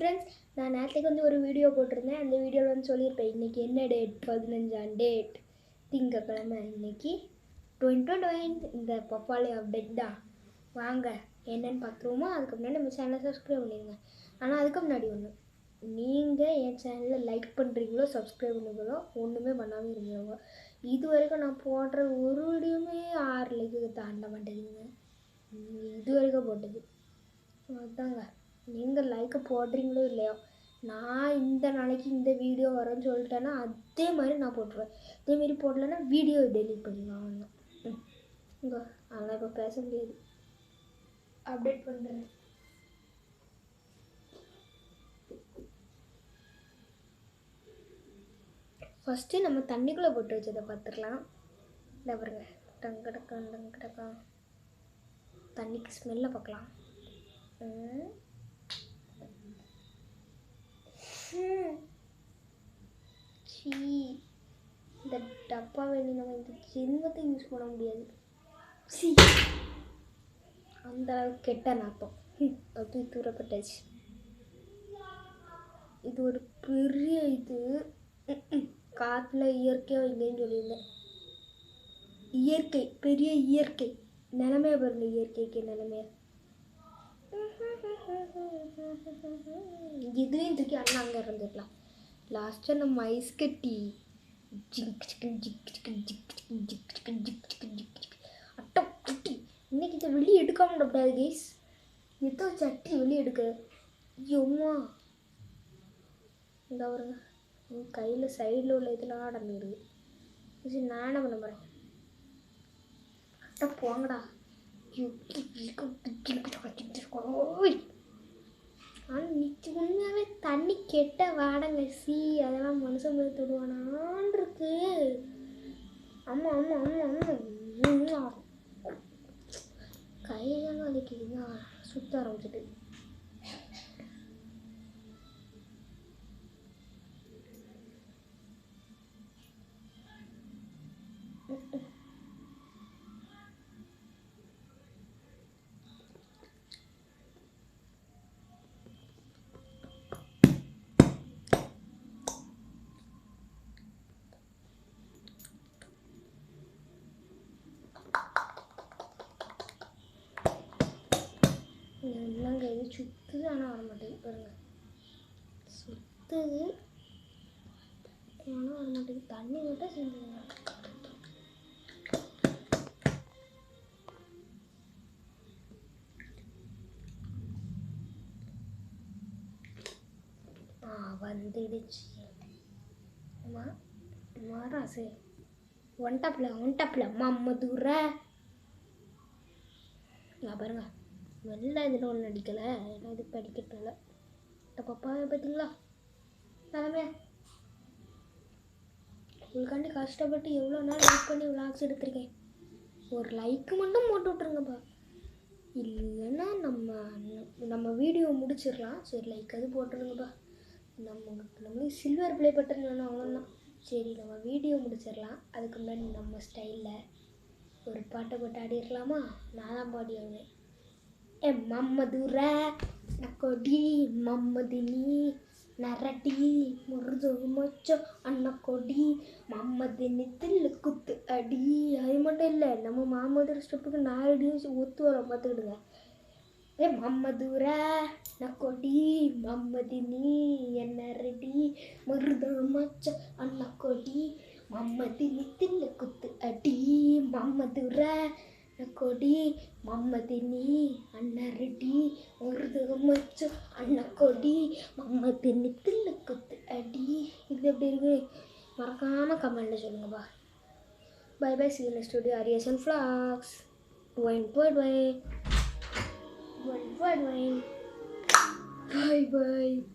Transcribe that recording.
Friends, நான் நேற்றுக்கு வந்து ஒரு வீடியோ போட்டிருந்தேன். அந்த வீடியோவில் வந்து சொல்லியிருப்பேன் இன்றைக்கி என்ன டேட், 15ஆம் டேட் திங்கக்கிழமை. இன்றைக்கி 2020 இந்த பப்பாளி அப்டேட் தான். வாங்க என்னென்னு பார்த்துருவோமா? அதுக்கு முன்னாடி நம்ம சேனலை சப்ஸ்கிரைப் பண்ணிடுங்க. ஆனால் அதுக்கு முன்னாடி ஒன்று, நீங்கள் என் சேனலில் லைக் பண்ணுறீங்களோ சப்ஸ்கிரைப் பண்ணுறீங்களோ ஒன்றுமே பண்ணாமல் இருந்தவங்க. இது வரைக்கும் நான் போடுற ஒரு வீடியோமே 6 லைக்கு தாண்ட மாட்டேங்குதுங்க. இது வரைக்கும் போட்டது அதுதாங்க. நீங்கள் லைக்கை போடுறீங்களோ இல்லையோ, நான் இந்த நாளைக்கு இந்த வீடியோ வரேன்னு சொல்லிட்டேன்னா அதே மாதிரி நான் போட்டுருவேன். அதேமாரி போடலைன்னா வீடியோ டெலிட் பண்ணிடுவேன். இங்கே அதெல்லாம் இப்போ பேச முடியாது. அப்டேட் பண்ணுறேன். ஃபஸ்ட்டு நம்ம தண்ணிக்குள்ளே போட்டு வச்சதை பார்த்துக்கலாம். இந்த பாருங்க, டங்கடக்கா தண்ணிக்கு ஸ்மெல்லை பார்க்கலாம். இந்த டப்பாவை நம்ம இந்த ஜென்மத்தை யூஸ் பண்ண முடியாது. அந்த அளவுக்கு கெட்ட நாத்தம் அப்படி தூரப்பட்டாச்சு. இது ஒரு பெரிய இது காற்றுல இயற்கையாக இல்லைன்னு சொல்லியிருந்தேன். இயற்கை பெரிய இயற்கை நிலைமையை பாருங்க. இயற்கைக்கு நிலைமையை இதுலேயும் தூக்கி அண்ணா அங்கே இருந்துக்கலாம். லாஸ்ட்டாக நம்ம ஐஸ் கட்டி இன்னைக்கு இதை வெளியே எடுக்காம விடக்கூடாது கைஸ். எதோ சட்டி வெளியே எடுக்க ஐயோம்மா. இந்த வருங்க கையில் சைடில் உள்ள இதெல்லாம் அடங்கிடுது. சரி, நான் என்ன பண்ண போகிறேன்? போங்கடா. ஆனால் நிச்சய உண்மையாகவே தண்ணி கெட்ட வாடங்க. அதெல்லாம் மனுஷன் போய் தொடுவானான் இருக்கு. ஆமாம் ஆமாம் ஆமாம் ஆமாம் கையெல்லாம் வலிக்குதுங்க. சுத்த ஆரம்பிச்சிட்டு என்னங்க இது சுற்றுது ஆனால் வர மாட்டேங்குது பாருங்க. சுற்றுது ஆனால் வர மாட்டேங்குது. தண்ணி மட்டும் செஞ்சுங்க. வந்துடுச்சு. மாராசு ஒன்டாப்பில் மம்மதுர பாருங்க. வெளில இதில் ஒன்றும் அடிக்கலை, ஏன்னா இது படிக்கிறதுல பப்பாவை பார்த்தீங்களா நிலமையா. உங்களுக்காண்டி கஷ்டப்பட்டு எவ்வளோ நாள் வெயிட் பண்ணி விளாக்ஸ் எடுத்திருக்கேன். ஒரு லைக்கு மட்டும் போட்டு விட்ருங்கப்பா. இல்லைன்னா நம்ம வீடியோ முடிச்சிடலாம். சரி, லைக் அது போட்டுருங்கப்பா. நம்மளுக்கு சில்வர் ப்ளே பட்டன் வேணும், அவ்வளோதான். சரி, நம்ம வீடியோ முடிச்சிடலாம். அதுக்கு முன்னாடி நம்ம ஸ்டைலில் ஒரு பாட்டை போட்டு ஆடிடலாமா? நான் தான் பாடி ஆடுவேன். மம்மதுர நக்கொடி மம்மதினி நரடி முருது மொச்சோ அண்ணக்கொடி மம்மதினி தில்லு குத்து அடி. அது மட்டும் இல்லை, நம்ம மாமதுர ஸ்டெப்புக்கு நாலடியும் ஒத்து வரோம், பார்த்துக்கிடுங்க. மம்மதுர நக்கொடி மம்மதினி என்ன ரெடி முருது மொச்சோ அண்ணக்கொடி மம்மதினி தில்லு குத்து அடி. மம்மதுர கொடி மம்மதினி அண்ணரடி முருது மச்சு அண்ணக்கொடி மம்மதினி தில்லு குத்து அடி. இது எப்படி இருக்கு மறக்காமல் கமெண்ட்டில் சொல்லுங்கப்பா. Bye bye. see you next video. Arias and vlogs. Bye bye.